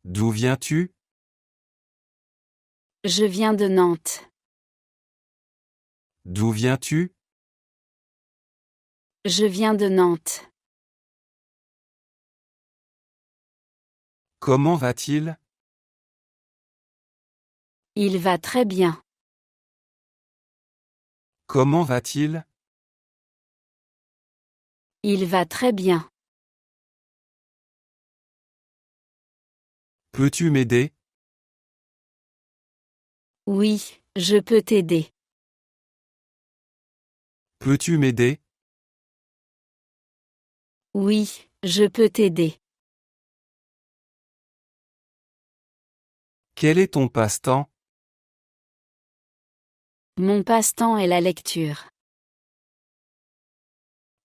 D'où viens-tu? Je viens de Nantes. D'où viens-tu? Je viens de Nantes. Comment va-t-il? Il va très bien. Comment va-t-il? Il va très bien. Peux-tu m'aider? Oui, je peux t'aider. Peux-tu m'aider? Oui, je peux t'aider. Quel est ton passe-temps? Mon passe-temps est la lecture.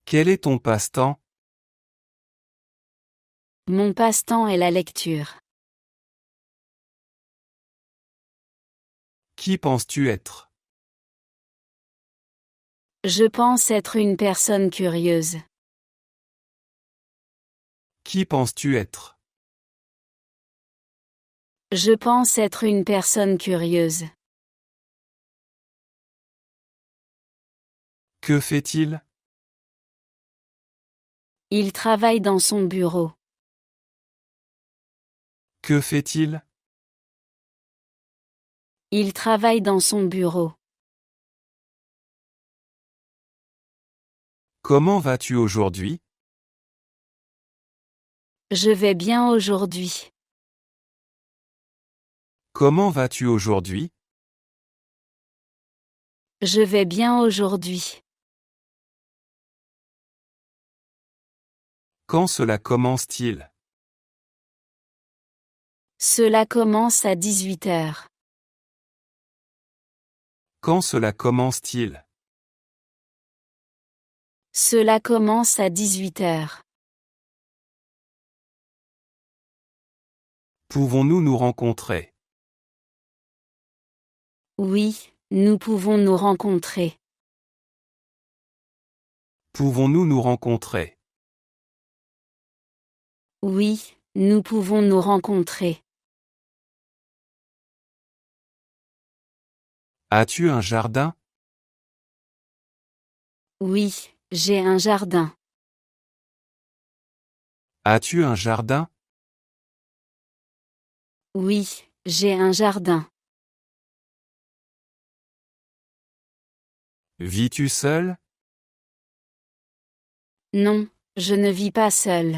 Quel est ton passe-temps? Mon passe-temps est la lecture. Qui penses-tu être? Je pense être une personne curieuse. Qui penses-tu être? Je pense être une personne curieuse. Que fait-il? Il travaille dans son bureau. Que fait-il? Il travaille dans son bureau. Comment vas-tu aujourd'hui? Je vais bien aujourd'hui. Comment vas-tu aujourd'hui? Je vais bien aujourd'hui. Quand cela commence-t-il? Cela commence à 18 heures. Quand cela commence-t-il? Cela commence à 18 heures. Pouvons-nous nous rencontrer? Oui, nous pouvons nous rencontrer. Pouvons-nous nous rencontrer? Oui, nous pouvons nous rencontrer. As-tu un jardin? Oui, j'ai un jardin. As-tu un jardin? Oui, j'ai un jardin. Vis-tu seul? Non, je ne vis pas seul.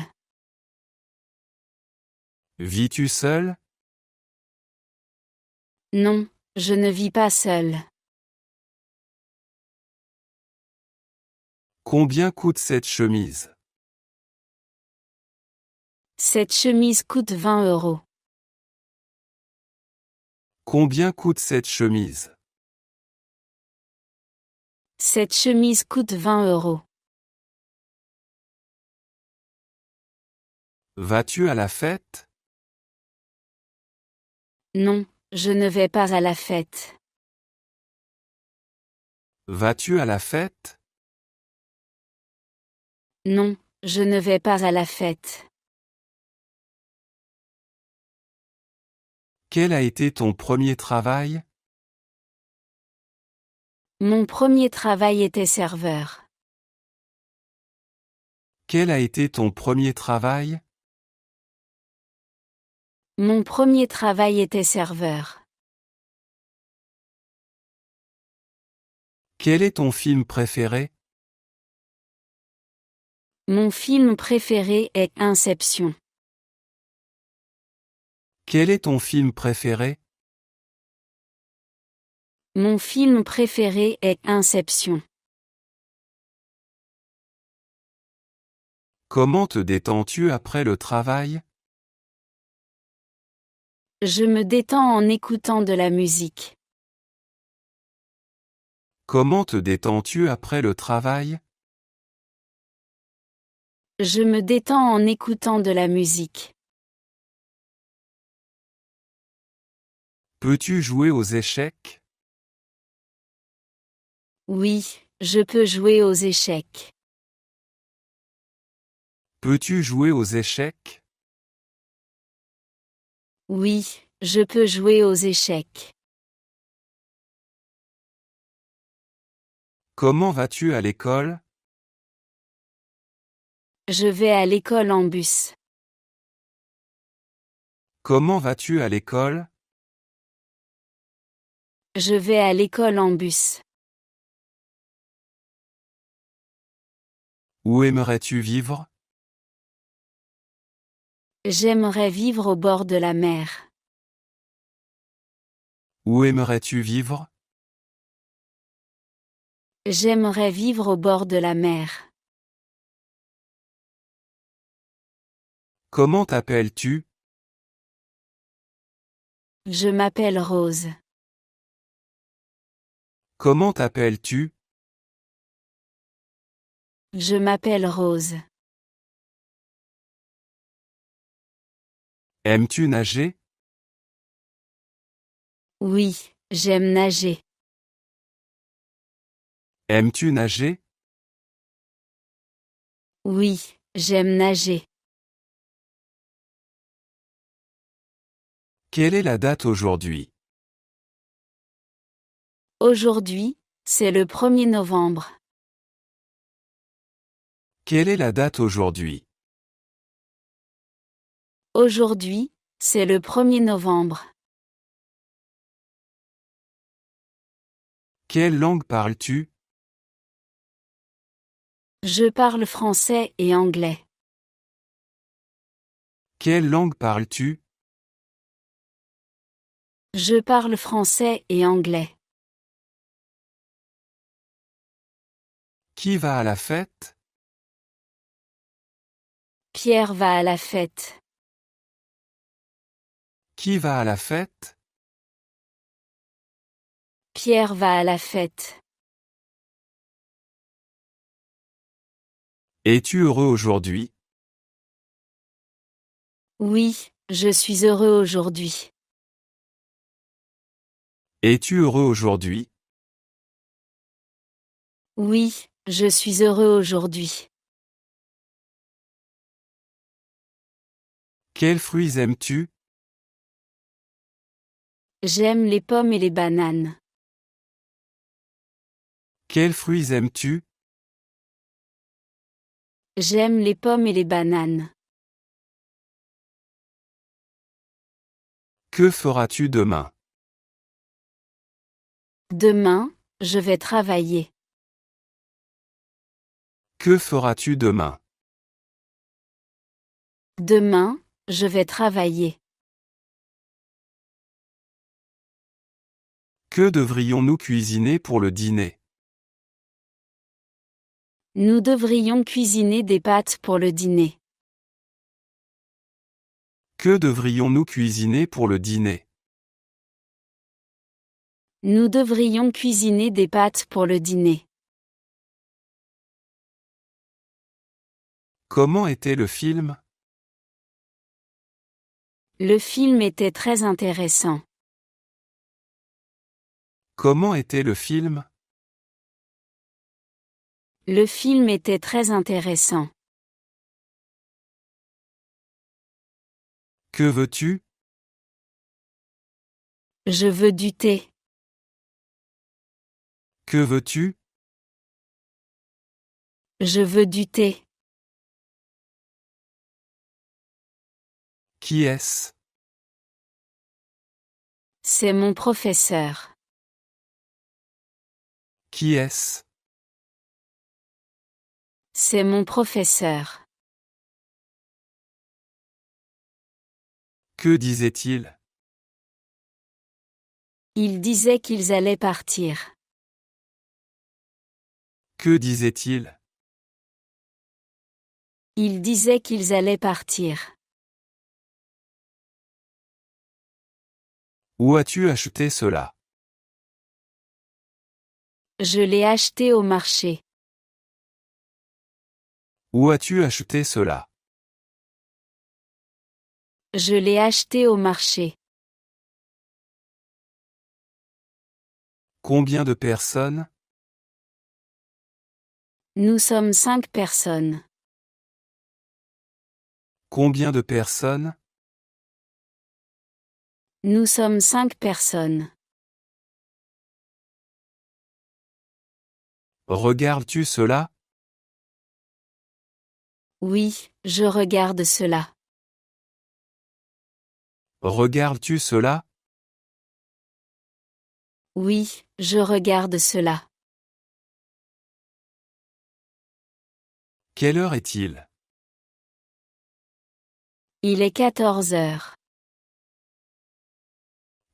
Vis-tu seul? Non, je ne vis pas seul. Combien coûte cette chemise? Cette chemise coûte 20 euros. Combien coûte cette chemise? Cette chemise coûte 20 euros. Vas-tu à la fête? Non, je ne vais pas à la fête. Vas-tu à la fête? Non, je ne vais pas à la fête. Quel a été ton premier travail? Mon premier travail était serveur. Quel a été ton premier travail? Mon premier travail était serveur. Quel est ton film préféré? Mon film préféré est Inception. Quel est ton film préféré? Mon film préféré est Inception. Comment te détends-tu après le travail? Je me détends en écoutant de la musique. Comment te détends-tu après le travail? Je me détends en écoutant de la musique. Peux-tu jouer aux échecs? Oui, je peux jouer aux échecs. Peux-tu jouer aux échecs? Oui, je peux jouer aux échecs. Comment vas-tu à l'école? Je vais à l'école en bus. Comment vas-tu à l'école? Je vais à l'école en bus. Où aimerais-tu vivre? J'aimerais vivre au bord de la mer. Où aimerais-tu vivre? J'aimerais vivre au bord de la mer. Comment t'appelles-tu? Je m'appelle Rose. Comment t'appelles-tu? Je m'appelle Rose. Aimes-tu nager? Oui, j'aime nager. Aimes-tu nager? Oui, j'aime nager. Quelle est la date aujourd'hui? Aujourd'hui, c'est le 1er novembre. Quelle est la date aujourd'hui? Aujourd'hui, c'est le 1er novembre. Quelle langue parles-tu? Je parle français et anglais. Quelle langue parles-tu? Je parle français et anglais. Qui va à la fête? Pierre va à la fête. Qui va à la fête? Pierre va à la fête. Es-tu heureux aujourd'hui? Oui, je suis heureux aujourd'hui. Es-tu heureux aujourd'hui? Oui, je suis heureux aujourd'hui. Quels fruits aimes-tu? J'aime les pommes et les bananes. Quels fruits aimes-tu? J'aime les pommes et les bananes. Que feras-tu demain? Demain, je vais travailler. Que feras-tu demain? Demain, je vais travailler. Que devrions-nous cuisiner pour le dîner? Nous devrions cuisiner des pâtes pour le dîner. Que devrions-nous cuisiner pour le dîner? Nous devrions cuisiner des pâtes pour le dîner. Comment était le film? Le film était très intéressant. Comment était le film? Le film était très intéressant. Que veux-tu? Je veux du thé. Que veux-tu? Je veux du thé. Qui est-ce? C'est mon professeur. Qui est-ce? C'est mon professeur. Que disait-il? Il disait qu'ils allaient partir. Que disait-il? Il disait qu'ils allaient partir. Où as-tu acheté cela? Je l'ai acheté au marché. Où as-tu acheté cela? Je l'ai acheté au marché. Combien de personnes? Nous sommes 5 personnes. Combien de personnes? Nous sommes 5 personnes. Regardes-tu cela? Oui, je regarde cela. Regardes-tu cela? Oui, je regarde cela. Quelle heure est-il? Il est 14 heures.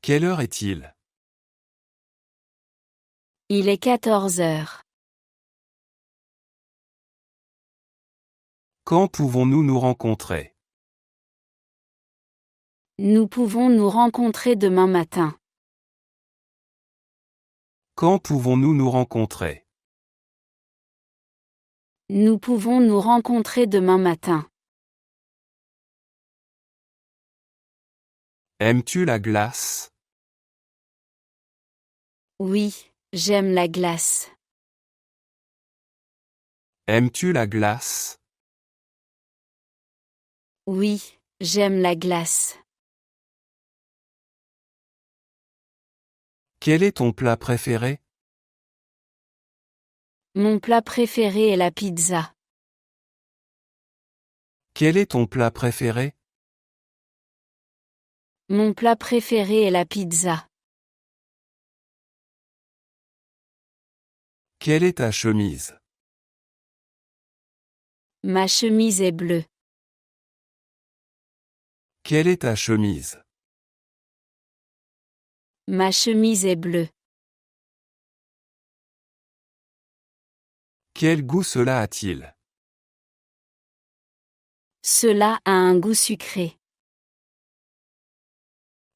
Quelle heure est-il? Il est 14 heures. Quand pouvons-nous nous rencontrer? Nous pouvons nous rencontrer demain matin. Quand pouvons-nous nous rencontrer? Nous pouvons nous rencontrer demain matin. Aimes-tu la glace? Oui, j'aime la glace. Aimes-tu la glace? Oui, j'aime la glace. Quel est ton plat préféré? Mon plat préféré est la pizza. Quel est ton plat préféré? Mon plat préféré est la pizza. Quelle est ta chemise? Ma chemise est bleue. Quelle est ta chemise? Ma chemise est bleue. Quel goût cela a-t-il? Cela a un goût sucré.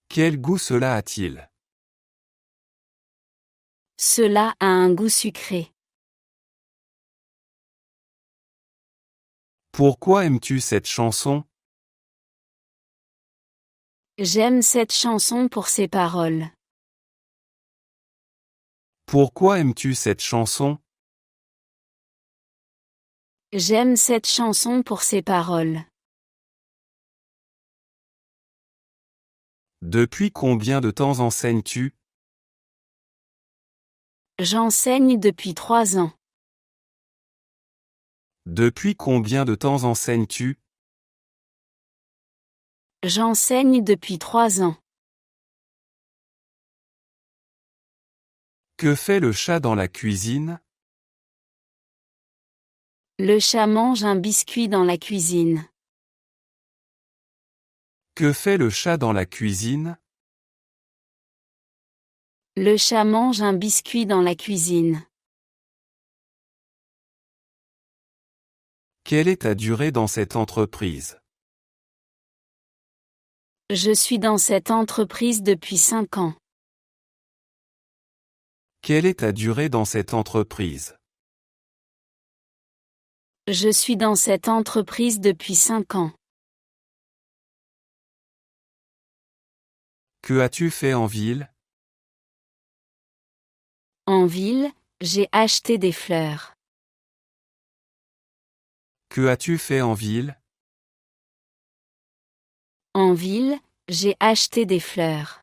Quel goût cela a-t-il? Cela a un goût sucré. Pourquoi aimes-tu cette chanson? J'aime cette chanson pour ses paroles. Pourquoi aimes-tu cette chanson? J'aime cette chanson pour ses paroles. Depuis combien de temps enseignes-tu? J'enseigne depuis 3 ans. Depuis combien de temps enseignes-tu? J'enseigne depuis 3 ans. Que fait le chat dans la cuisine? Le chat mange un biscuit dans la cuisine. Que fait le chat dans la cuisine? Le chat mange un biscuit dans la cuisine. Quelle est ta durée dans cette entreprise? Je suis dans cette entreprise depuis 5 ans. Quelle est ta durée dans cette entreprise? Je suis dans cette entreprise depuis 5 ans. Que as-tu fait en ville? En ville, j'ai acheté des fleurs. Que as-tu fait en ville? En ville, j'ai acheté des fleurs.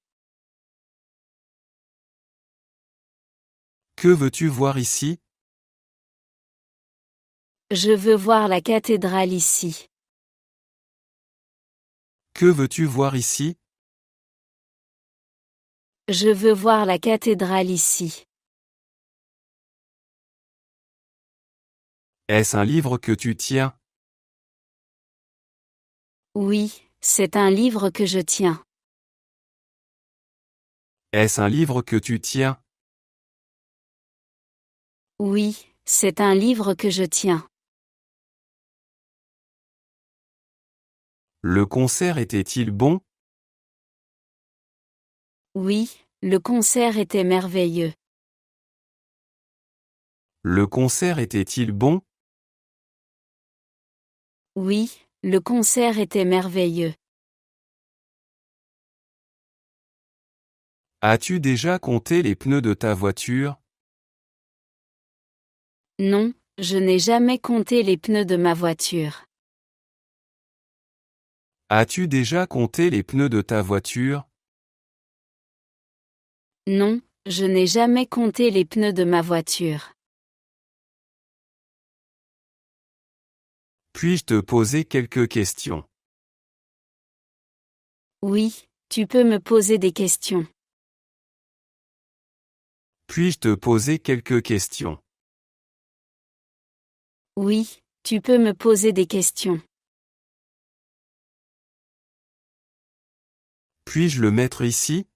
Que veux-tu voir ici? Je veux voir la cathédrale ici. Que veux-tu voir ici? Je veux voir la cathédrale ici. Est-ce un livre que tu tiens? Oui, c'est un livre que je tiens. Est-ce un livre que tu tiens? Oui, c'est un livre que je tiens. Le concert était-il bon? Oui, le concert était merveilleux. Le concert était-il bon? Oui, le concert était merveilleux. As-tu déjà compté les pneus de ta voiture? Non, je n'ai jamais compté les pneus de ma voiture. As-tu déjà compté les pneus de ta voiture? Non, je n'ai jamais compté les pneus de ma voiture. Puis-je te poser quelques questions? Oui, tu peux me poser des questions. Puis-je te poser quelques questions? Oui, tu peux me poser des questions. Puis-je le mettre ici?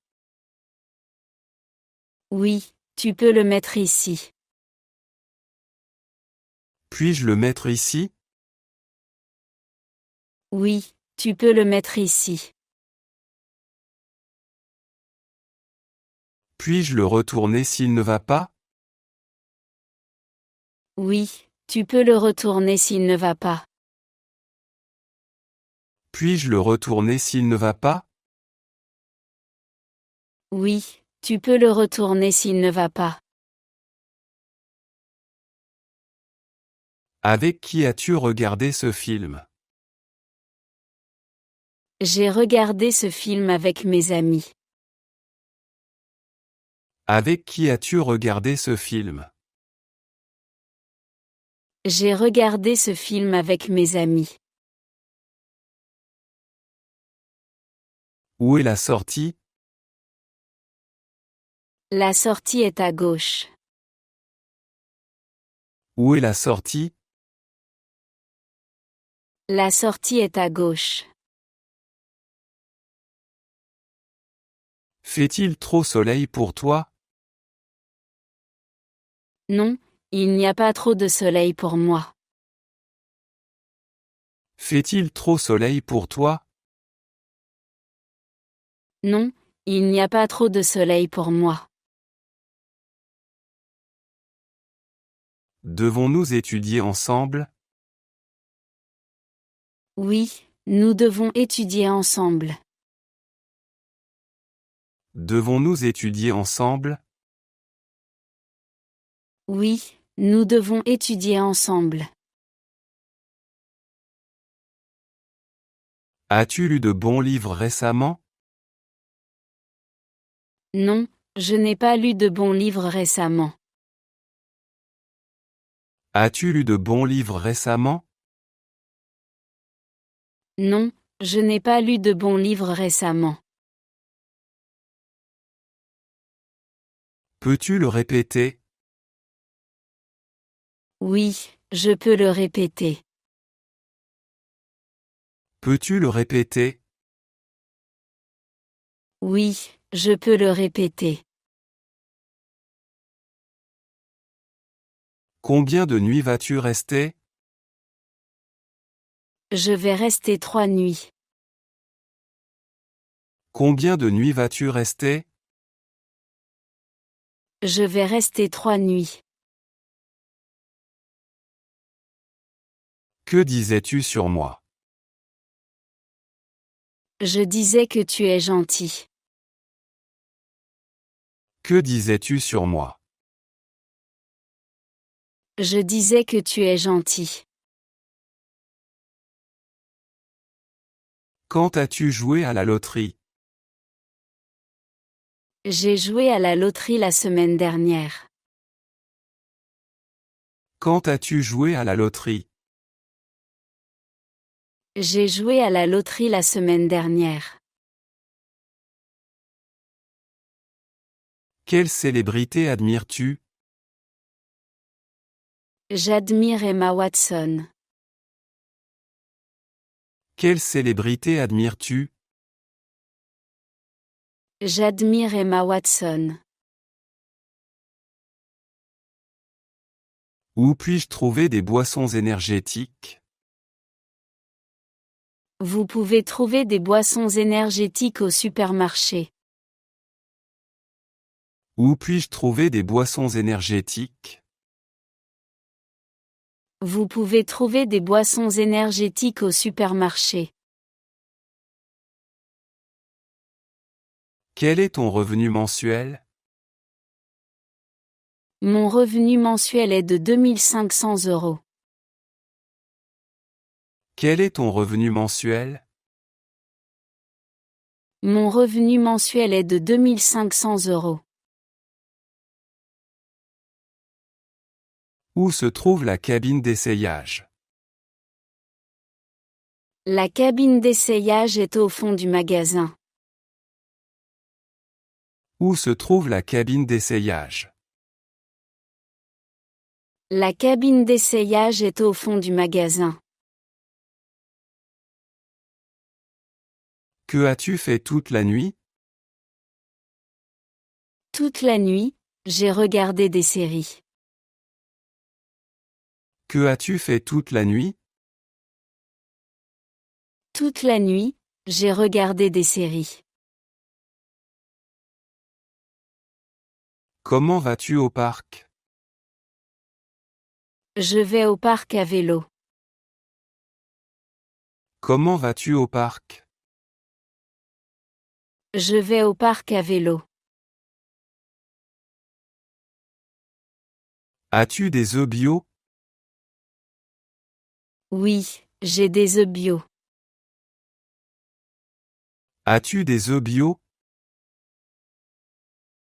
Oui, tu peux le mettre ici. Puis-je le mettre ici? Oui, tu peux le mettre ici. Puis-je le retourner s'il ne va pas? Oui, tu peux le retourner s'il ne va pas. Puis-je le retourner s'il ne va pas? Oui, tu peux le retourner s'il ne va pas. Avec qui as-tu regardé ce film? J'ai regardé ce film avec mes amis. Avec qui as-tu regardé ce film? J'ai regardé ce film avec mes amis. Où est la sortie? La sortie est à gauche. Où est la sortie? La sortie est à gauche. Fait-il trop soleil pour toi? Non, il n'y a pas trop de soleil pour moi. Fait-il trop soleil pour toi? Non, il n'y a pas trop de soleil pour moi. Devons-nous étudier ensemble? Oui, nous devons étudier ensemble. Devons-nous étudier ensemble? Oui, nous devons étudier ensemble. As-tu lu de bons livres récemment? Non, je n'ai pas lu de bons livres récemment. As-tu lu de bons livres récemment? Non, je n'ai pas lu de bons livres récemment. Peux-tu le répéter? Oui, je peux le répéter. Peux-tu le répéter? Oui, je peux le répéter. Combien de nuits vas-tu rester? Je vais rester 3 nuits. Combien de nuits vas-tu rester? Je vais rester 3 nuits. Que disais-tu sur moi? Je disais que tu es gentil. Que disais-tu sur moi? Je disais que tu es gentil. Quand as-tu joué à la loterie? J'ai joué à la loterie la semaine dernière. Quand as-tu joué à la loterie? J'ai joué à la loterie la semaine dernière. Quelle célébrité admires-tu? J'admire Emma Watson. Quelle célébrité admires-tu? J'admire Emma Watson. Où puis-je trouver des boissons énergétiques? Vous pouvez trouver des boissons énergétiques au supermarché. Où puis-je trouver des boissons énergétiques? Vous pouvez trouver des boissons énergétiques au supermarché. Quel est ton revenu mensuel? Mon revenu mensuel est de 2500 €. Quel est ton revenu mensuel? Mon revenu mensuel est de 2500 €. Où se trouve la cabine d'essayage? La cabine d'essayage est au fond du magasin. Où se trouve la cabine d'essayage? La cabine d'essayage est au fond du magasin. Que as-tu fait toute la nuit? Toute la nuit, j'ai regardé des séries. Que as-tu fait toute la nuit? Toute la nuit, j'ai regardé des séries. Comment vas-tu au parc? Je vais au parc à vélo. Comment vas-tu au parc? Je vais au parc à vélo. As-tu des œufs bio? Oui, j'ai des œufs bio. As-tu des œufs bio?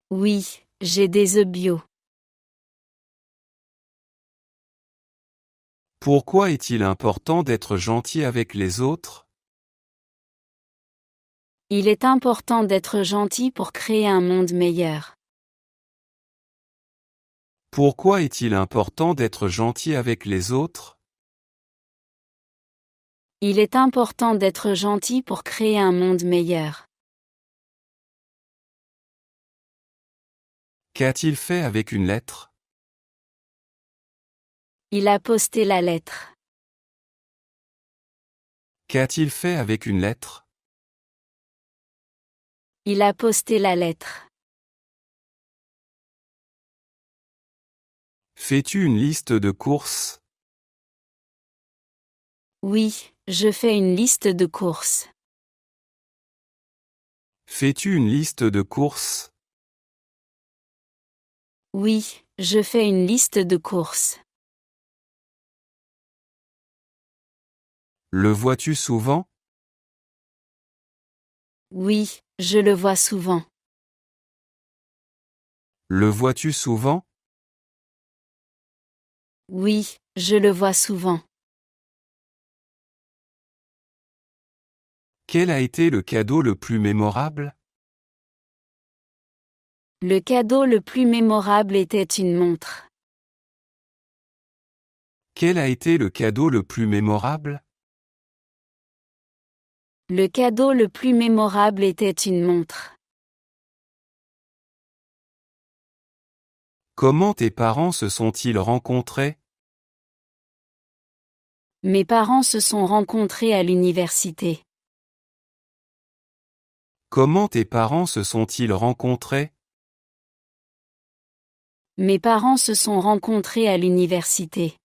Oui, j'ai des œufs bio. Pourquoi est-il important d'être gentil avec les autres? Il est important d'être gentil pour créer un monde meilleur. Pourquoi est-il important d'être gentil avec les autres? Il est important d'être gentil pour créer un monde meilleur. Qu'a-t-il fait avec une lettre? Il a posté la lettre. Qu'a-t-il fait avec une lettre? Il a posté la lettre. Fais-tu une liste de courses? Oui, je fais une liste de courses. Fais-tu une liste de courses? Oui, je fais une liste de courses. Le vois-tu souvent? Oui, je le vois souvent. Le vois-tu souvent? Oui, je le vois souvent. Quel a été le cadeau le plus mémorable? Le cadeau le plus mémorable était une montre. Quel a été le cadeau le plus mémorable? Le cadeau le plus mémorable était une montre. Comment tes parents se sont-ils rencontrés? Mes parents se sont rencontrés à l'université. Comment tes parents se sont-ils rencontrés? Mes parents se sont rencontrés à l'université.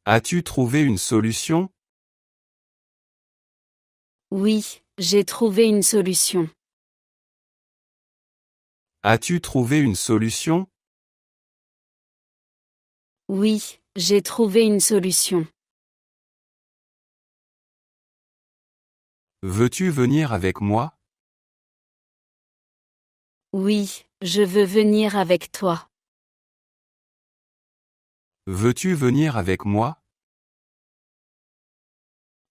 As-tu trouvé une solution? Oui, j'ai trouvé une solution. As-tu trouvé une solution? Oui, j'ai trouvé une solution. Veux-tu venir avec moi? Oui, je veux venir avec toi. Veux-tu venir avec moi?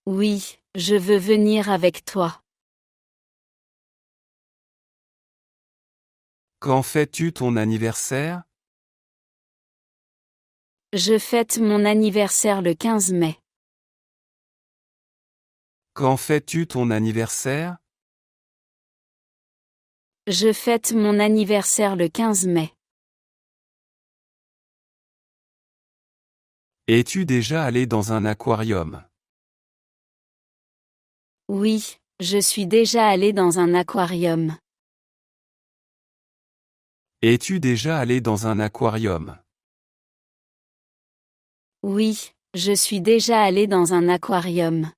Oui, je veux venir avec toi. Quand fêtes-tu ton anniversaire? Je fête mon anniversaire le 15 mai. Quand fêtes-tu ton anniversaire? Je fête mon anniversaire le 15 mai. Es-tu déjà allé dans un aquarium? Oui, je suis déjà allé dans un aquarium. Es-tu déjà allé dans un aquarium? Oui, je suis déjà allé dans un aquarium.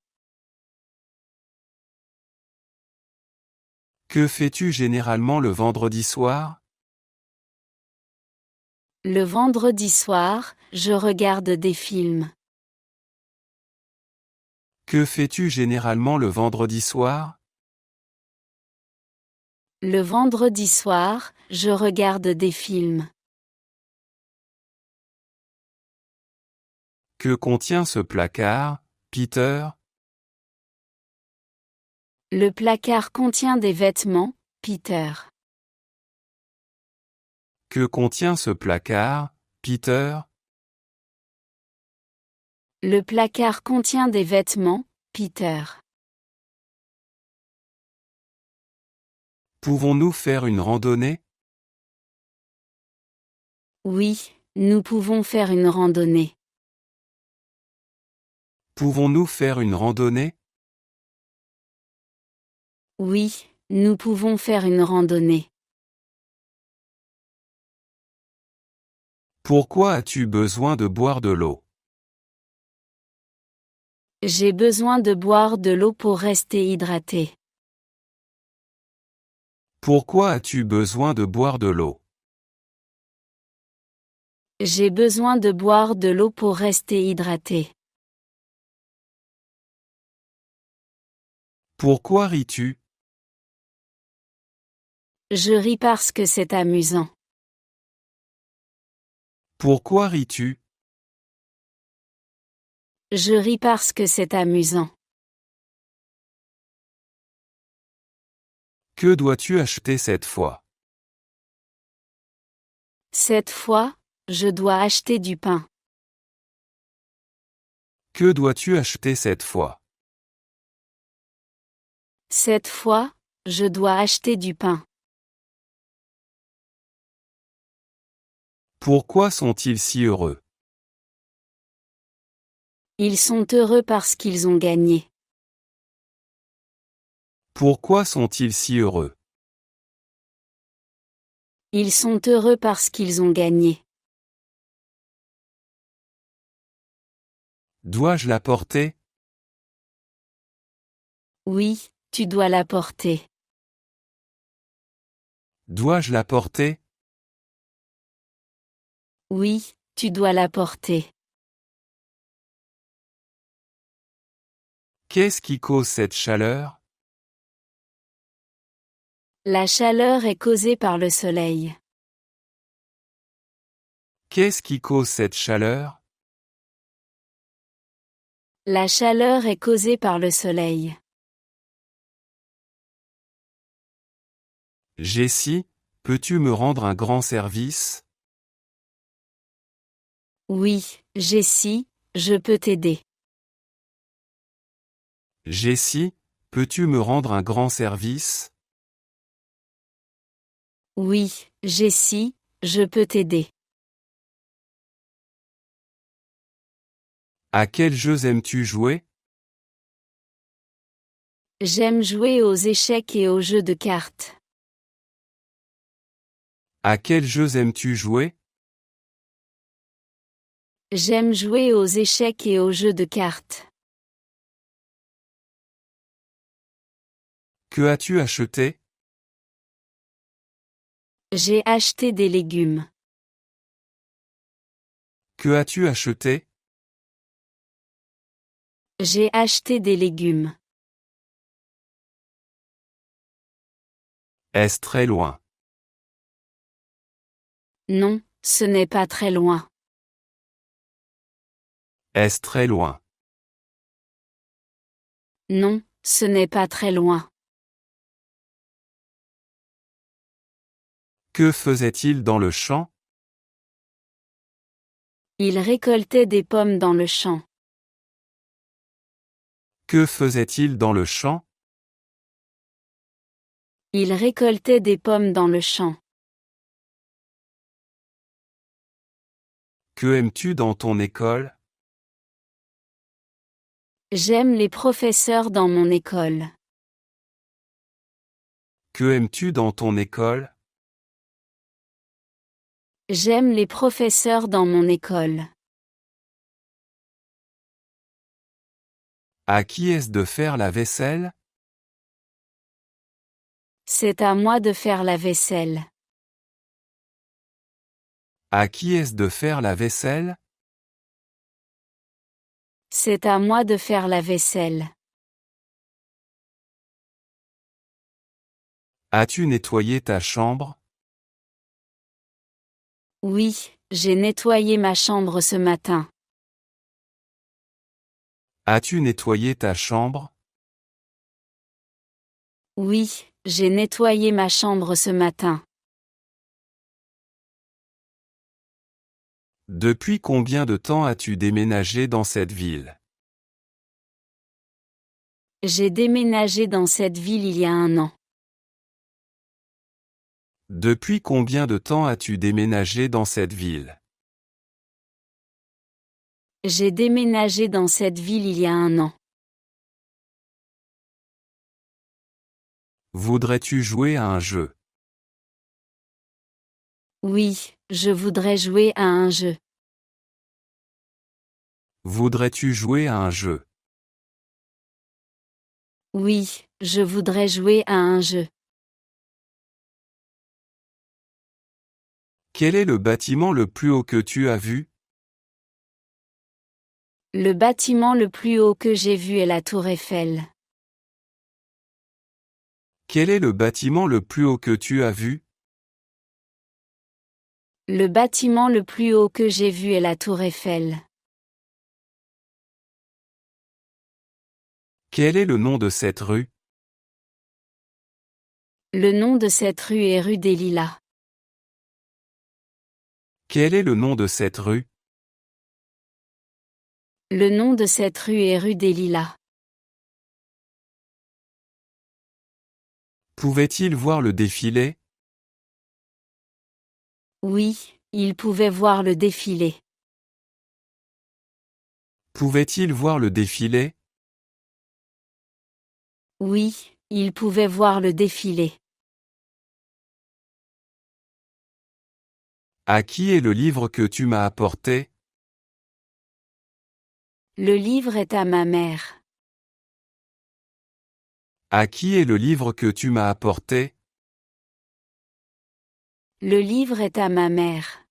Que fais-tu généralement le vendredi soir? Le vendredi soir, je regarde des films. Que fais-tu généralement le vendredi soir? Le vendredi soir, je regarde des films. Que contient ce placard, Peter? Le placard contient des vêtements, Peter. Que contient ce placard, Peter? Le placard contient des vêtements, Peter. Pouvons-nous faire une randonnée? Oui, nous pouvons faire une randonnée. Pouvons-nous faire une randonnée? Oui, nous pouvons faire une randonnée. Pourquoi as-tu besoin de boire de l'eau? J'ai besoin de boire de l'eau pour rester hydraté. Pourquoi as-tu besoin de boire de l'eau? J'ai besoin de boire de l'eau pour rester hydraté. Pourquoi ris-tu? Je ris parce que c'est amusant. Pourquoi ris-tu? Je ris parce que c'est amusant. Que dois-tu acheter cette fois? Cette fois, je dois acheter du pain. Que dois-tu acheter cette fois? Cette fois, je dois acheter du pain. Pourquoi sont-ils si heureux? Ils sont heureux parce qu'ils ont gagné. Pourquoi sont-ils si heureux? Ils sont heureux parce qu'ils ont gagné. Dois-je la porter? Oui, tu dois la porter. Dois-je la porter? Oui, tu dois la porter. Qu'est-ce qui cause cette chaleur? La chaleur est causée par le soleil. Qu'est-ce qui cause cette chaleur? La chaleur est causée par le soleil. Jessie, peux-tu me rendre un grand service? Oui, Jessie, je peux t'aider. Jessie, peux-tu me rendre un grand service? Oui, Jessie, je peux t'aider. À quels jeux aimes-tu jouer? J'aime jouer aux échecs et aux jeux de cartes. À quels jeux aimes-tu jouer? J'aime jouer aux échecs et aux jeux de cartes. Que as-tu acheté? J'ai acheté des légumes. Que as-tu acheté? J'ai acheté des légumes. Est-ce très loin? Non, ce n'est pas très loin. Est-ce très loin? Non, ce n'est pas très loin. Que faisait-il dans le champ? Il récoltait des pommes dans le champ. Que faisait-il dans le champ? Il récoltait des pommes dans le champ. Que aimes-tu dans ton école? J'aime les professeurs dans mon école. Que aimes-tu dans ton école? J'aime les professeurs dans mon école. À qui est-ce de faire la vaisselle? C'est à moi de faire la vaisselle. À qui est-ce de faire la vaisselle? C'est à moi de faire la vaisselle. As-tu nettoyé ta chambre? Oui, j'ai nettoyé ma chambre ce matin. As-tu nettoyé ta chambre? Oui, j'ai nettoyé ma chambre ce matin. Depuis combien de temps as-tu déménagé dans cette ville? J'ai déménagé dans cette ville il y a 1 an. Depuis combien de temps as-tu déménagé dans cette ville? J'ai déménagé dans cette ville il y a 1 an. Voudrais-tu jouer à un jeu? Oui, je voudrais jouer à un jeu. Voudrais-tu jouer à un jeu? Oui, je voudrais jouer à un jeu. Quel est le bâtiment le plus haut que tu as vu? Le bâtiment le plus haut que j'ai vu est la Tour Eiffel. Quel est le bâtiment le plus haut que tu as vu? Le bâtiment le plus haut que j'ai vu est la Tour Eiffel. Quel est le nom de cette rue? Le nom de cette rue est rue des Lilas. Quel est le nom de cette rue? Le nom de cette rue est rue des Lilas. Pouvait-il voir le défilé? Oui, il pouvait voir le défilé. Pouvait-il voir le défilé? Oui, il pouvait voir le défilé. À qui est le livre que tu m'as apporté? Le livre est à ma mère. À qui est le livre que tu m'as apporté? Le livre est à ma mère.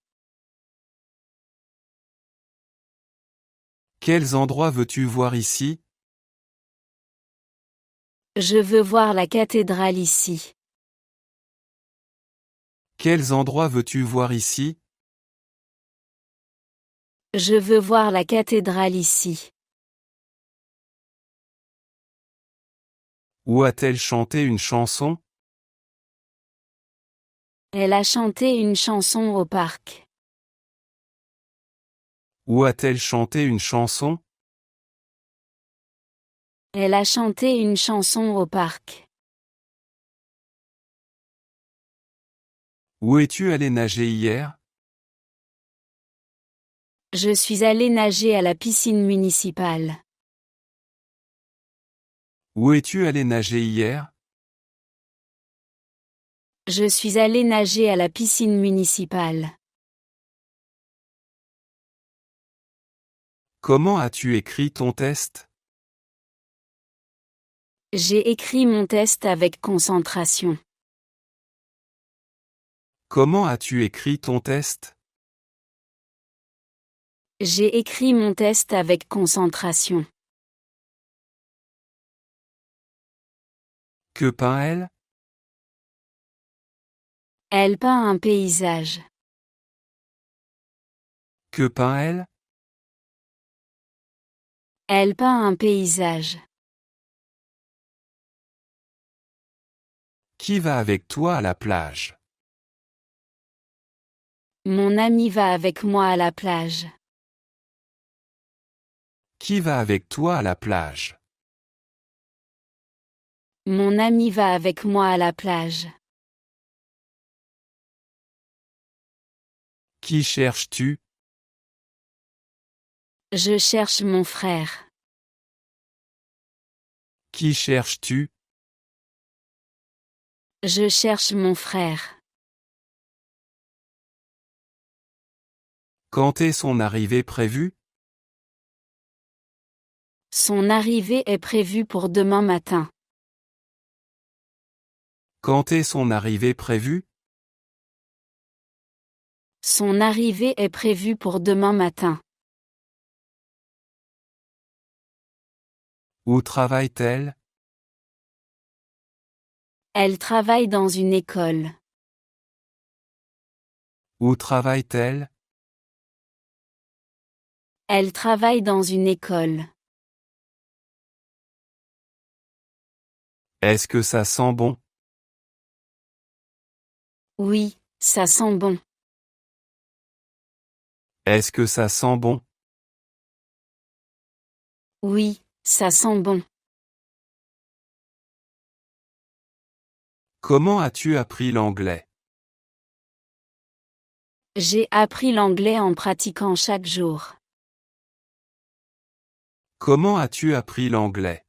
Quels endroits veux-tu voir ici? Je veux voir la cathédrale ici. Quels endroits veux-tu voir ici? Je veux voir la cathédrale ici. Où a-t-elle chanté une chanson? Elle a chanté une chanson au parc. Où a-t-elle chanté une chanson? Elle a chanté une chanson au parc. Où es-tu allé nager hier? Je suis allée nager à la piscine municipale. Où es-tu allé nager hier? Je suis allée nager à la piscine municipale. Comment as-tu écrit ton test? J'ai écrit mon test avec concentration. Comment as-tu écrit ton test? J'ai écrit mon test avec concentration. Que peint-elle? Elle peint un paysage. Que peint-elle? Elle peint un paysage. Qui va avec toi à la plage? Mon ami va avec moi à la plage. Qui va avec toi à la plage? Mon ami va avec moi à la plage. Qui cherches-tu? Je cherche mon frère. Qui cherches-tu? Je cherche mon frère. Quand est son arrivée prévue? Son arrivée est prévue pour demain matin. Quand est son arrivée prévue? Son arrivée est prévue pour demain matin. Où travaille-t-elle? Elle travaille dans une école. Où travaille-t-elle? Elle travaille dans une école. Est-ce que ça sent bon? Oui, ça sent bon. Est-ce que ça sent bon? Oui, ça sent bon. Comment as-tu appris l'anglais? J'ai appris l'anglais en pratiquant chaque jour. Comment as-tu appris l'anglais?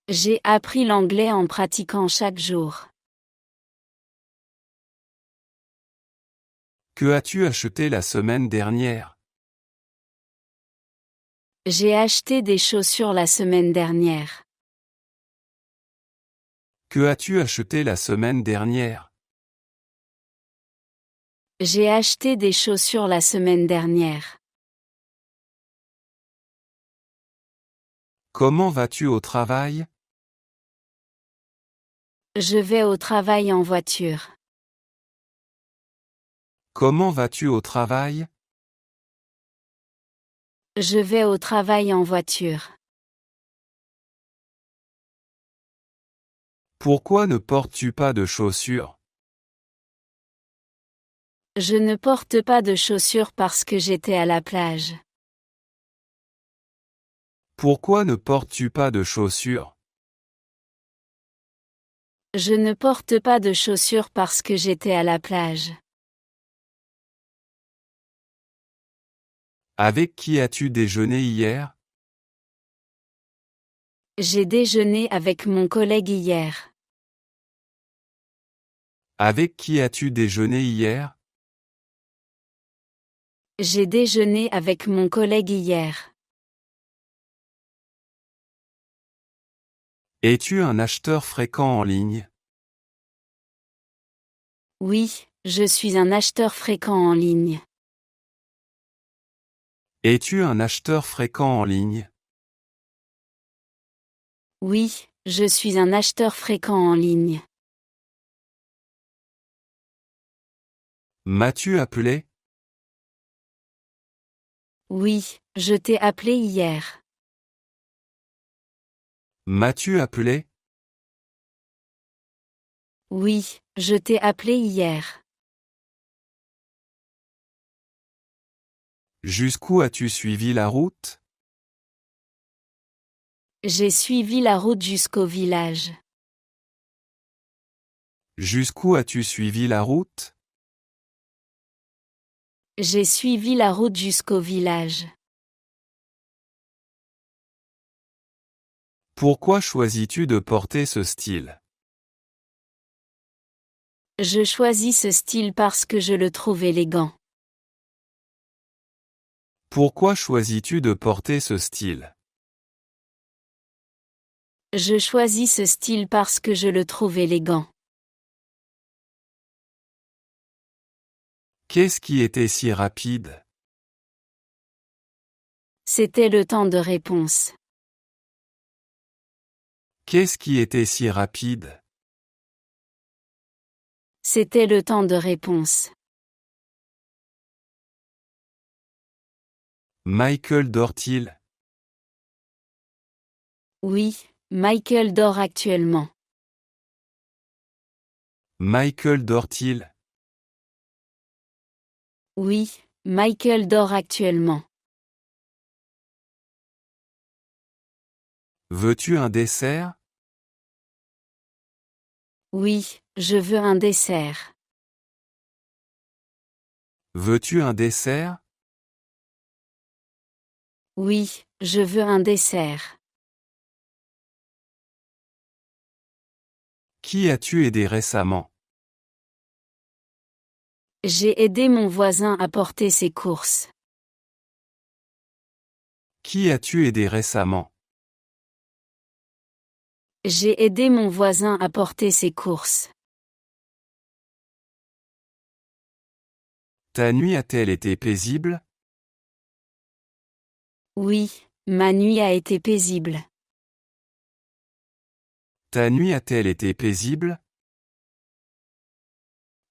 J'ai appris l'anglais en pratiquant chaque jour. Que as-tu acheté la semaine dernière? J'ai acheté des chaussures la semaine dernière. Que as-tu acheté la semaine dernière? J'ai acheté des chaussures la semaine dernière. Comment vas-tu au travail? Je vais au travail en voiture. Comment vas-tu au travail? Je vais au travail en voiture. Pourquoi ne portes-tu pas de chaussures? Je ne porte pas de chaussures parce que j'étais à la plage. Pourquoi ne portes-tu pas de chaussures? Je ne porte pas de chaussures parce que j'étais à la plage. Avec qui as-tu déjeuné hier? J'ai déjeuné avec mon collègue hier. Avec qui as-tu déjeuné hier? J'ai déjeuné avec mon collègue hier. Es-tu un acheteur fréquent en ligne? Oui, je suis un acheteur fréquent en ligne. Es-tu un acheteur fréquent en ligne? Oui, je suis un acheteur fréquent en ligne. M'as-tu appelé? Oui, je t'ai appelé hier. M'as-tu appelé? Oui, je t'ai appelé hier. Jusqu'où as-tu suivi la route? J'ai suivi la route jusqu'au village. Jusqu'où as-tu suivi la route? J'ai suivi la route jusqu'au village. Pourquoi choisis-tu de porter ce style? Je choisis ce style parce que je le trouve élégant. Pourquoi choisis-tu de porter ce style? Je choisis ce style parce que je le trouve élégant. Qu'est-ce qui était si rapide? C'était le temps de réponse. Qu'est-ce qui était si rapide? C'était le temps de réponse. Michael dort-il? Oui, Michael dort actuellement. Michael dort-il? Oui, Michael dort actuellement. Veux-tu un dessert? Oui, je veux un dessert. Veux-tu un dessert? Oui, je veux un dessert. Qui as-tu aidé récemment? J'ai aidé mon voisin à porter ses courses. Qui as-tu aidé récemment? J'ai aidé mon voisin à porter ses courses. Ta nuit a-t-elle été paisible? Oui, ma nuit a été paisible. Ta nuit a-t-elle été paisible?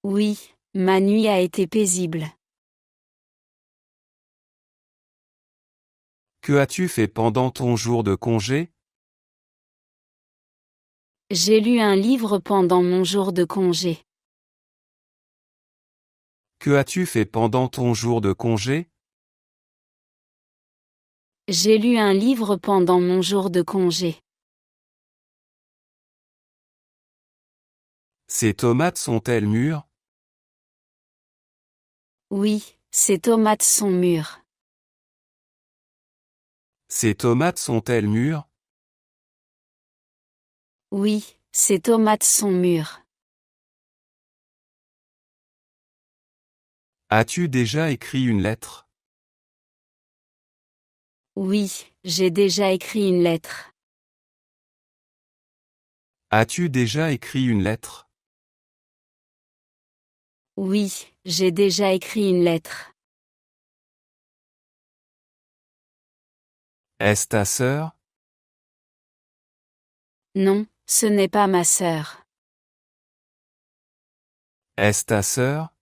Oui, ma nuit a été paisible. Que as-tu fait pendant ton jour de congé? J'ai lu un livre pendant mon jour de congé. Que as-tu fait pendant ton jour de congé? J'ai lu un livre pendant mon jour de congé. Ces tomates sont-elles mûres? Oui, ces tomates sont mûres. Ces tomates sont-elles mûres? Oui, ces tomates sont mûres. As-tu déjà écrit une lettre? Oui, j'ai déjà écrit une lettre. As-tu déjà écrit une lettre? Oui, j'ai déjà écrit une lettre. Est-ce ta sœur? Non, ce n'est pas ma sœur. Est-ce ta sœur?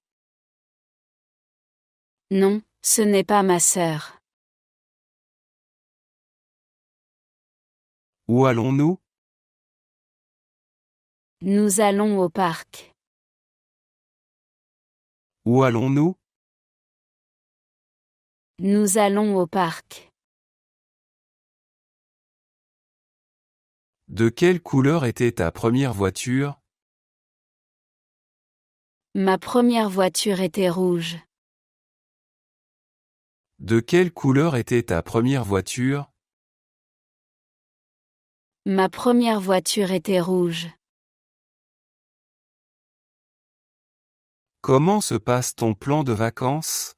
Non, ce n'est pas ma sœur. Où allons-nous? Nous allons au parc. Où allons-nous? Nous allons au parc. De quelle couleur était ta première voiture? Ma première voiture était rouge. De quelle couleur était ta première voiture? Ma première voiture était rouge. Comment se passe ton plan de vacances?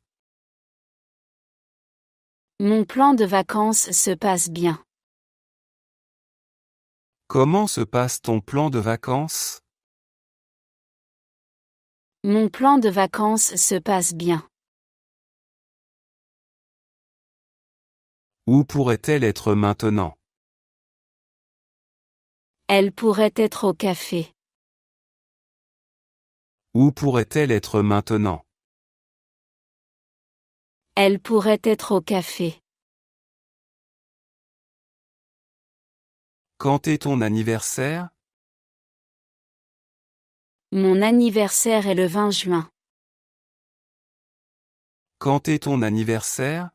Mon plan de vacances se passe bien. Comment se passe ton plan de vacances? Mon plan de vacances se passe bien. Où pourrait-elle être maintenant? Elle pourrait être au café. Où pourrait-elle être maintenant? Elle pourrait être au café. Quand est ton anniversaire? Mon anniversaire est le 20 juin. Quand est ton anniversaire?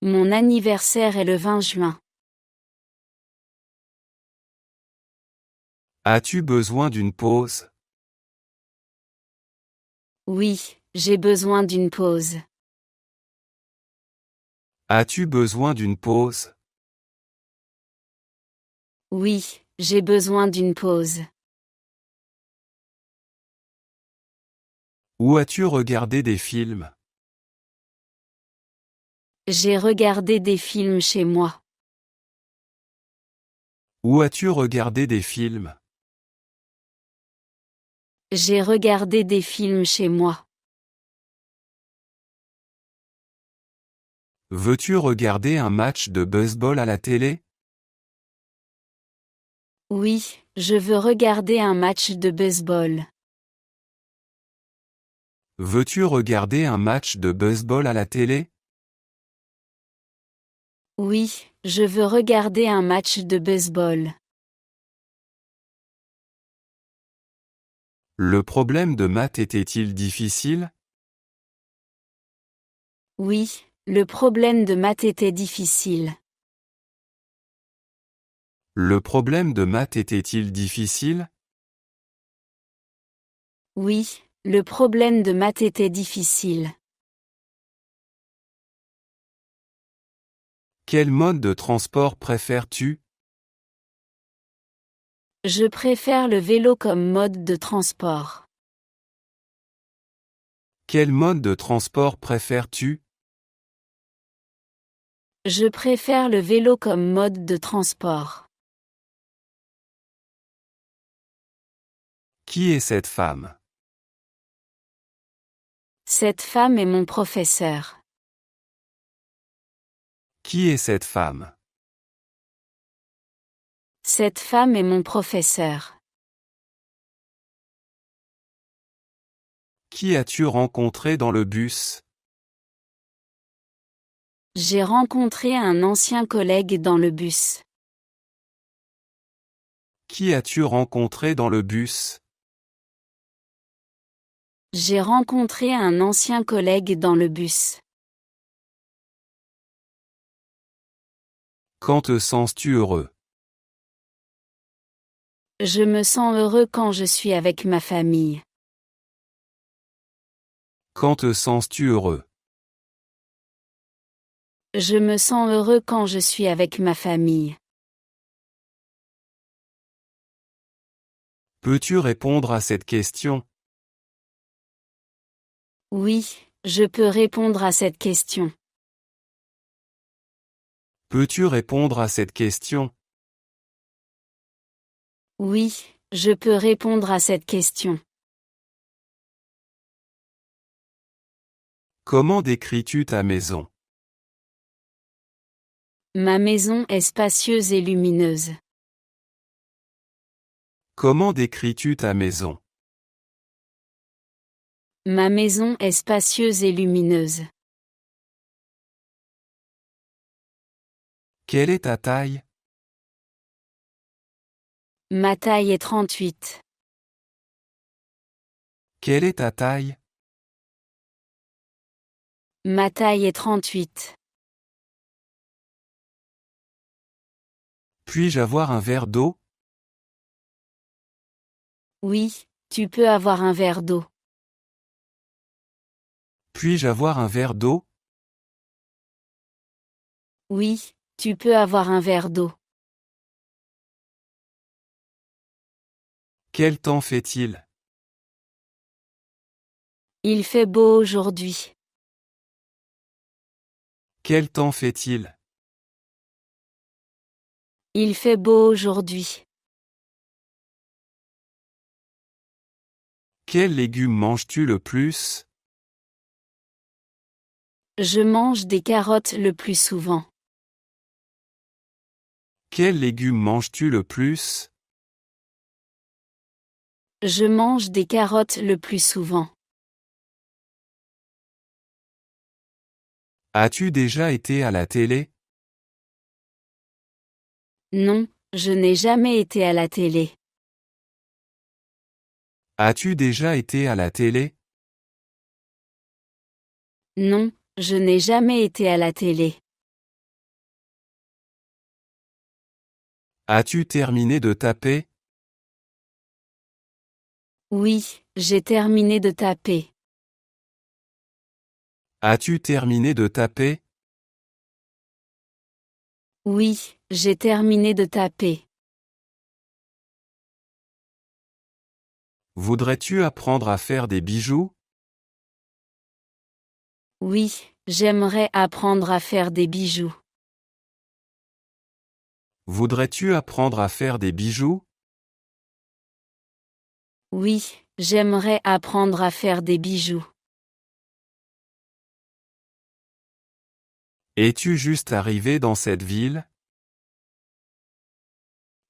Mon anniversaire est le 20 juin. As-tu besoin d'une pause? Oui, j'ai besoin d'une pause. As-tu besoin d'une pause? Oui, j'ai besoin d'une pause. Où as-tu regardé des films? J'ai regardé des films chez moi. Où as-tu regardé des films? J'ai regardé des films chez moi. Veux-tu regarder un match de baseball à la télé? Oui, je veux regarder un match de baseball. Veux-tu regarder un match de baseball à la télé? Oui, je veux regarder un match de baseball. Le problème de maths était-il difficile? Oui, le problème de maths était difficile. Le problème de maths était-il difficile? Oui, le problème de maths était difficile. Quel mode de transport préfères-tu? Je préfère le vélo comme mode de transport. Quel mode de transport préfères-tu? Je préfère le vélo comme mode de transport. Qui est cette femme? Cette femme est mon professeur. Qui est cette femme? Cette femme est mon professeur. Qui as-tu rencontré dans le bus? J'ai rencontré un ancien collègue dans le bus. Qui as-tu rencontré dans le bus? J'ai rencontré un ancien collègue dans le bus. Quand te sens-tu heureux? Je me sens heureux quand je suis avec ma famille. Quand te sens-tu heureux? Je me sens heureux quand je suis avec ma famille. Peux-tu répondre à cette question? Oui, je peux répondre à cette question. Peux-tu répondre à cette question? Oui, je peux répondre à cette question. Comment décris-tu ta maison? Ma maison est spacieuse et lumineuse. Comment décris-tu ta maison? Ma maison est spacieuse et lumineuse. Quelle est ta taille? Ma taille est 38. Quelle est ta taille? Ma taille est 38. Puis-je avoir un verre d'eau? Oui, tu peux avoir un verre d'eau. Puis-je avoir un verre d'eau? Oui, tu peux avoir un verre d'eau. Quel temps fait-il? Il fait beau aujourd'hui. Quel temps fait-il? Il fait beau aujourd'hui. Quels légumes manges-tu le plus? Je mange des carottes le plus souvent. Quels légumes manges-tu le plus? Je mange des carottes le plus souvent. As-tu déjà été à la télé? Non, je n'ai jamais été à la télé. As-tu déjà été à la télé? Non, je n'ai jamais été à la télé. As-tu terminé de taper? Oui, j'ai terminé de taper. As-tu terminé de taper? Oui, j'ai terminé de taper. Voudrais-tu apprendre à faire des bijoux? Oui, j'aimerais apprendre à faire des bijoux. Voudrais-tu apprendre à faire des bijoux? Oui, j'aimerais apprendre à faire des bijoux. Es-tu juste arrivé dans cette ville?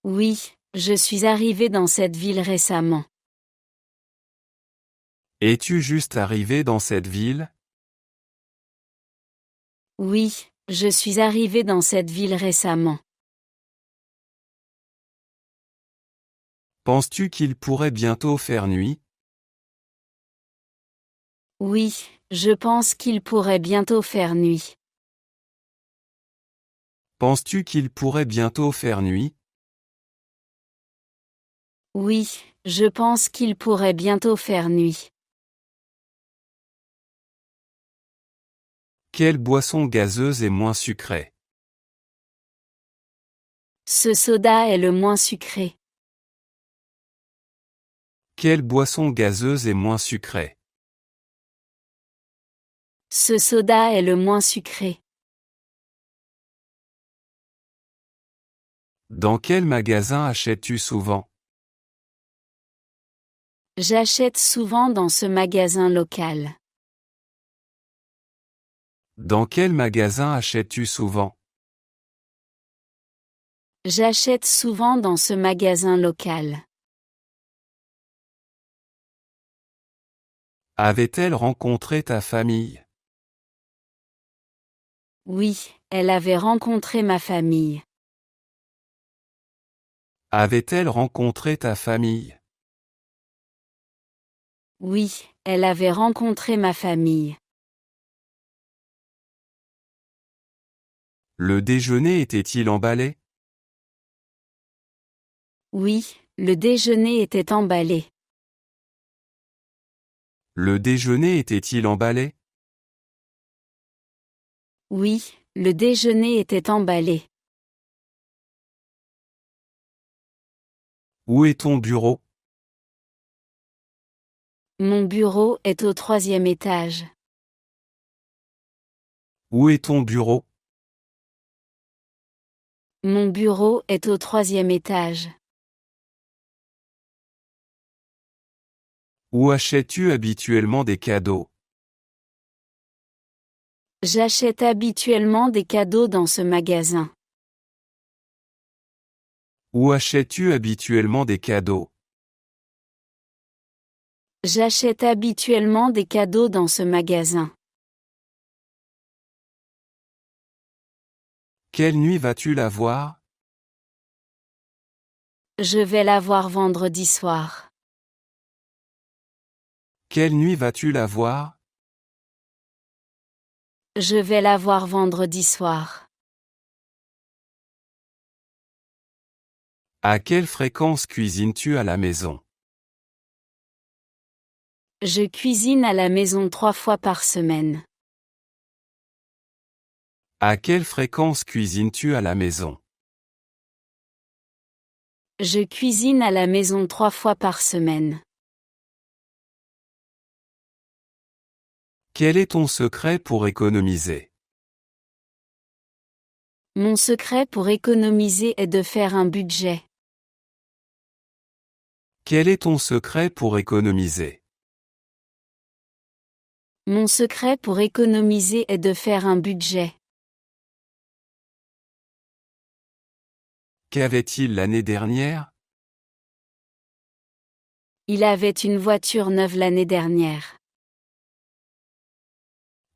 Oui, je suis arrivé dans cette ville récemment. Es-tu juste arrivé dans cette ville? Oui, je suis arrivé dans cette ville récemment. Penses-tu qu'il pourrait bientôt faire nuit? Oui, je pense qu'il pourrait bientôt faire nuit. Penses-tu qu'il pourrait bientôt faire nuit? Oui, je pense qu'il pourrait bientôt faire nuit. Quelle boisson gazeuse est moins sucrée? Ce soda est le moins sucré. Quelle boisson gazeuse est moins sucrée? Ce soda est le moins sucré. Dans quel magasin achètes-tu souvent? J'achète souvent dans ce magasin local. Dans quel magasin achètes-tu souvent? J'achète souvent dans ce magasin local. Avait-elle rencontré ta famille? Oui, elle avait rencontré ma famille. Avait-elle rencontré ta famille? Oui, elle avait rencontré ma famille. Le déjeuner était-il emballé? Oui, le déjeuner était emballé. Le déjeuner était-il emballé? Oui, le déjeuner était emballé. Où est ton bureau? Mon bureau est au 3e étage. Où est ton bureau? Mon bureau est au 3e étage. Où achètes-tu habituellement des cadeaux? J'achète habituellement des cadeaux dans ce magasin. Où achètes-tu habituellement des cadeaux? J'achète habituellement des cadeaux dans ce magasin. Quelle nuit vas-tu la voir? Je vais la voir vendredi soir. Quelle nuit vas-tu la voir? Je vais la voir vendredi soir. À quelle fréquence cuisines-tu à la maison? Je cuisine à la maison 3 fois par semaine. À quelle fréquence cuisines-tu à la maison? Je cuisine à la maison 3 fois par semaine. Quel est ton secret pour économiser? Mon secret pour économiser est de faire un budget. Quel est ton secret pour économiser? Mon secret pour économiser est de faire un budget. Qu'avait-il l'année dernière? Il avait une voiture neuve l'année dernière.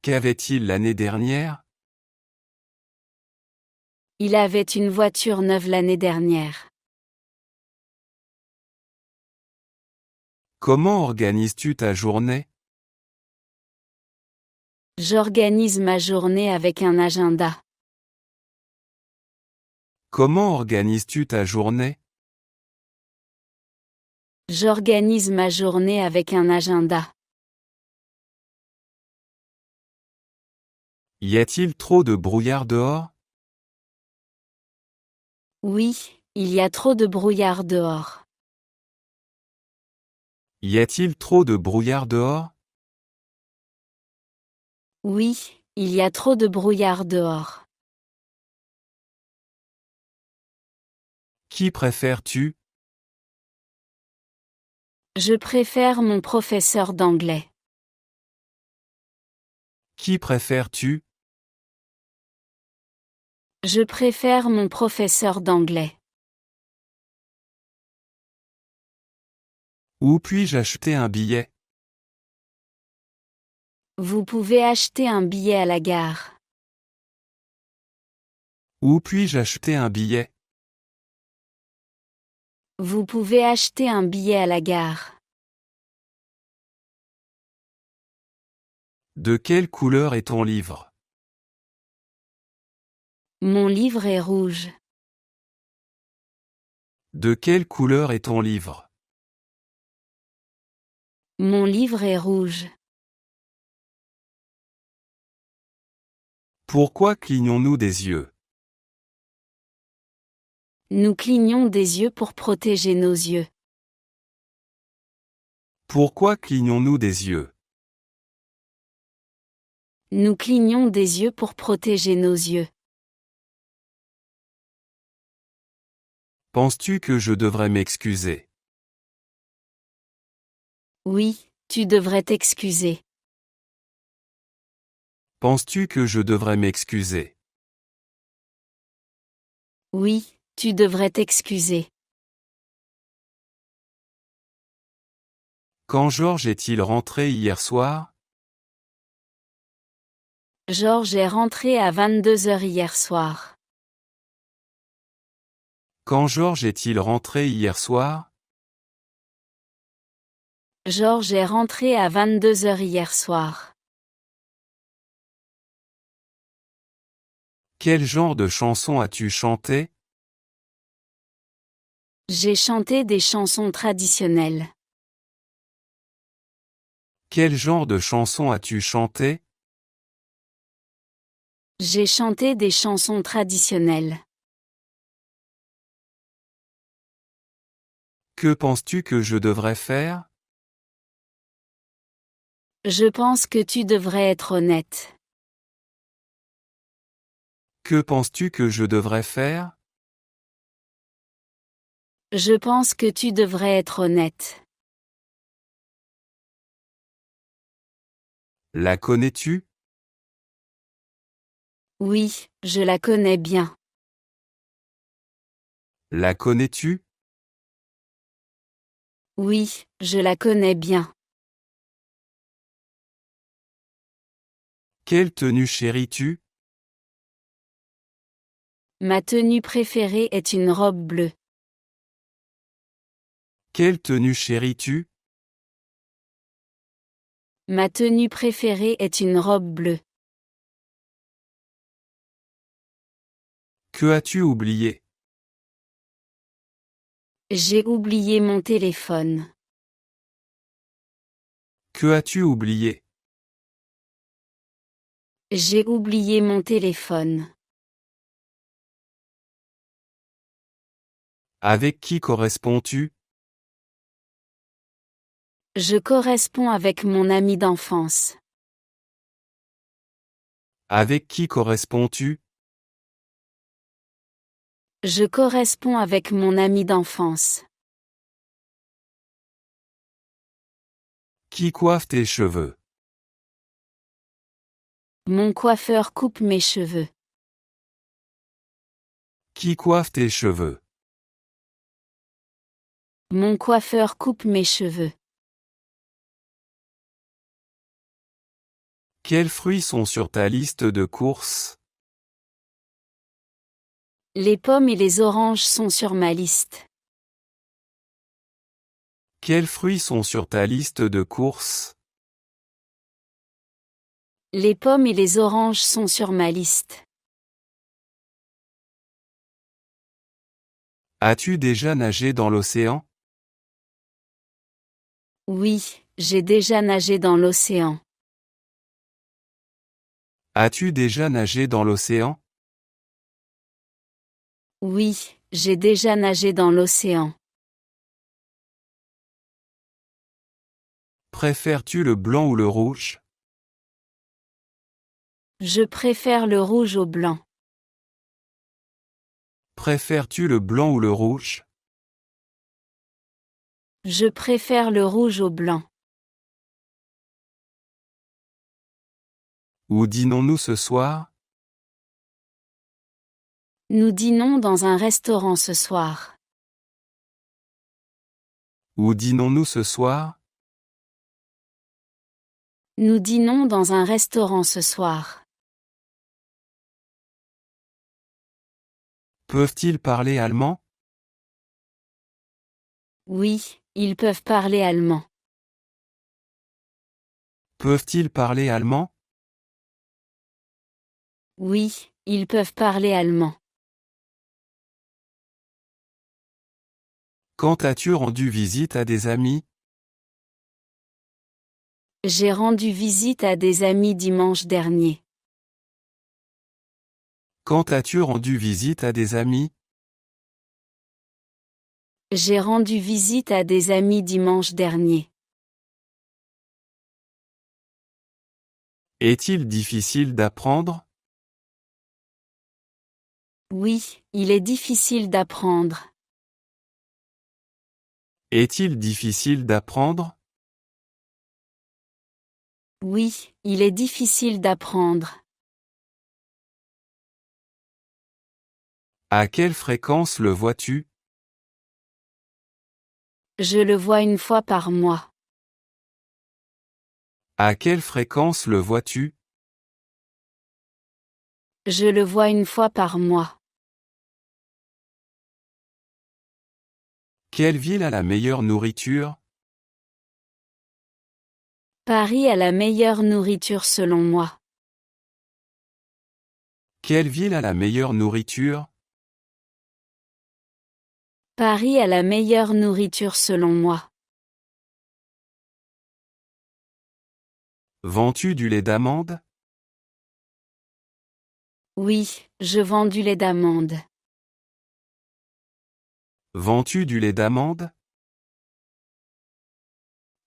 Qu'avait-il l'année dernière? Il avait une voiture neuve l'année dernière. Comment organises-tu ta journée? J'organise ma journée avec un agenda. Comment organises-tu ta journée? J'organise ma journée avec un agenda. Y a-t-il trop de brouillard dehors? Oui, il y a trop de brouillard dehors. Y a-t-il trop de brouillard dehors? Oui, il y a trop de brouillard dehors. Qui préfères-tu? Je préfère mon professeur d'anglais. Qui préfères-tu? Je préfère mon professeur d'anglais. Où puis-je acheter un billet? Vous pouvez acheter un billet à la gare. Où puis-je acheter un billet? Vous pouvez acheter un billet à la gare. De quelle couleur est ton livre? Mon livre est rouge. De quelle couleur est ton livre? Mon livre est rouge. Pourquoi clignons-nous des yeux? Nous clignons des yeux pour protéger nos yeux. Pourquoi clignons-nous des yeux? Nous clignons des yeux pour protéger nos yeux. Penses-tu que je devrais m'excuser? Oui, tu devrais t'excuser. Penses-tu que je devrais m'excuser? Oui, Tu devrais t'excuser. Quand Georges est-il rentré hier soir? Georges est rentré à 22h hier soir. Quand Georges est-il rentré hier soir? Georges est rentré à 22h hier soir. Quel genre de chanson as-tu chanté? J'ai chanté des chansons traditionnelles. Quel genre de chanson as-tu chanté? J'ai chanté des chansons traditionnelles. Que penses-tu que je devrais faire? Je pense que tu devrais être honnête. Que penses-tu que je devrais faire? Je pense que tu devrais être honnête. La connais-tu? Oui, je la connais bien. La connais-tu? Oui, je la connais bien. Quelle tenue chéris-tu? Ma tenue préférée est une robe bleue. Quelle tenue chéris-tu? Ma tenue préférée est une robe bleue. Que as-tu oublié? J'ai oublié mon téléphone. Que as-tu oublié? J'ai oublié mon téléphone. Avec qui corresponds-tu? Je corresponds avec mon ami d'enfance. Avec qui corresponds-tu? Je corresponds avec mon ami d'enfance. Qui coiffe tes cheveux? Mon coiffeur coupe mes cheveux. Qui coiffe tes cheveux? Mon coiffeur coupe mes cheveux. Quels fruits sont sur ta liste de courses? Les pommes et les oranges sont sur ma liste. Quels fruits sont sur ta liste de courses? Les pommes et les oranges sont sur ma liste. As-tu déjà nagé dans l'océan? Oui, j'ai déjà nagé dans l'océan. As-tu déjà nagé dans l'océan? Oui, j'ai déjà nagé dans l'océan. Préfères-tu le blanc ou le rouge? Je préfère le rouge au blanc. Préfères-tu le blanc ou le rouge? Je préfère le rouge au blanc. Où dînons-nous ce soir? Nous dînons dans un restaurant ce soir. Où dînons-nous ce soir? Nous dînons dans un restaurant ce soir. Peuvent-ils parler allemand? Oui, ils peuvent parler allemand. Peuvent-ils parler allemand? Oui, ils peuvent parler allemand. Quand as-tu rendu visite à des amis? J'ai rendu visite à des amis dimanche dernier. Quand as-tu rendu visite à des amis? J'ai rendu visite à des amis dimanche dernier. Est-il difficile d'apprendre? Oui, il est difficile d'apprendre. Est-il difficile d'apprendre? Oui, il est difficile d'apprendre. À quelle fréquence le vois-tu? Je le vois une fois par mois. À quelle fréquence le vois-tu? Je le vois une fois par mois. Quelle ville a la meilleure nourriture? Paris a la meilleure nourriture selon moi. Quelle ville a la meilleure nourriture? Paris a la meilleure nourriture selon moi. Vends-tu du lait d'amande? Oui, je vends du lait d'amande. Vends-tu du lait d'amande?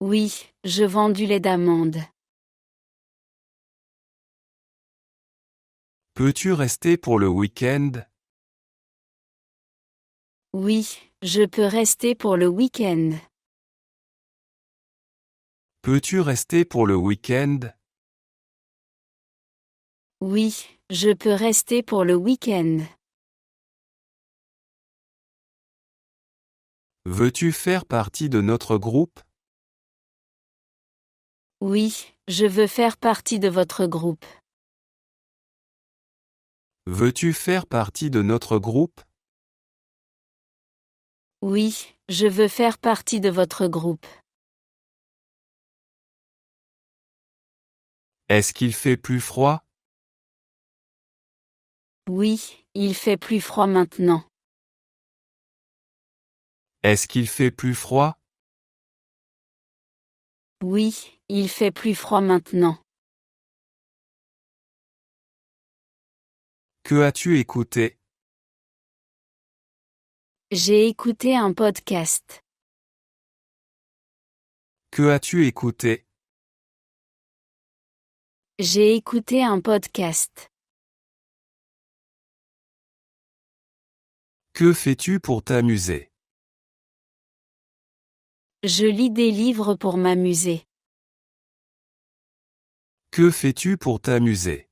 Oui, je vends du lait d'amande. Peux-tu rester pour le week-end? Oui, je peux rester pour le week-end. Peux-tu rester pour le week-end? Oui, je peux rester pour le week-end. Veux-tu faire partie de notre groupe? Oui, je veux faire partie de votre groupe. Veux-tu faire partie de notre groupe? Oui, je veux faire partie de votre groupe. Est-ce qu'il fait plus froid? Oui, il fait plus froid maintenant. Est-ce qu'il fait plus froid? Oui, il fait plus froid maintenant. Que as-tu écouté? J'ai écouté un podcast. Que as-tu écouté? J'ai écouté un podcast. Que fais-tu pour t'amuser? Je lis des livres pour m'amuser. Que fais-tu pour t'amuser?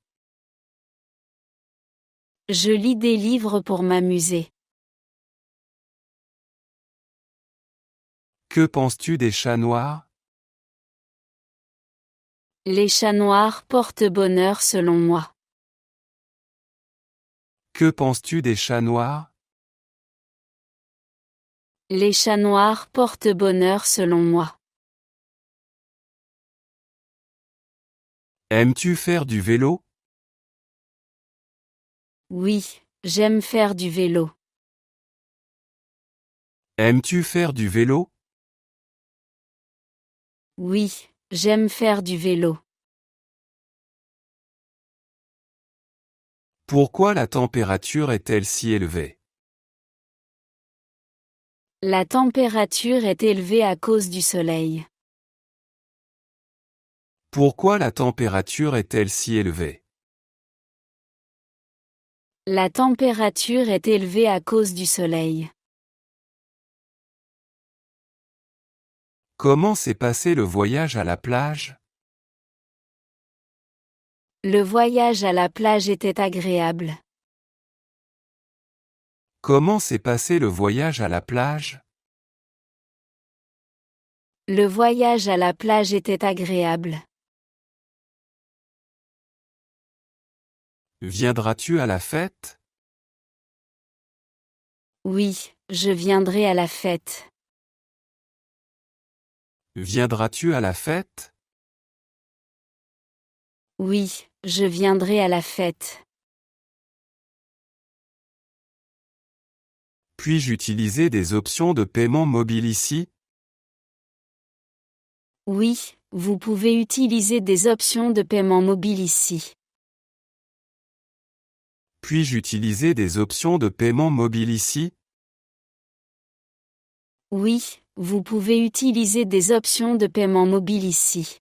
Je lis des livres pour m'amuser. Que penses-tu des chats noirs? Les chats noirs portent bonheur selon moi. Que penses-tu des chats noirs? Les chats noirs portent bonheur selon moi. Aimes-tu faire du vélo? Oui, j'aime faire du vélo. Aimes-tu faire du vélo? Oui, j'aime faire du vélo. Pourquoi la température est-elle si élevée? La température est élevée à cause du soleil. Pourquoi la température est-elle si élevée? La température est élevée à cause du soleil. Comment s'est passé le voyage à la plage? Le voyage à la plage était agréable. Comment s'est passé le voyage à la plage? Le voyage à la plage était agréable. Viendras-tu à la fête? Oui, je viendrai à la fête. Viendras-tu à la fête? Oui, je viendrai à la fête. Puis-je utiliser des options de paiement mobile ici? Oui, vous pouvez utiliser des options de paiement mobile ici. Puis-je utiliser des options de paiement mobile ici? Oui, vous pouvez utiliser des options de paiement mobile ici.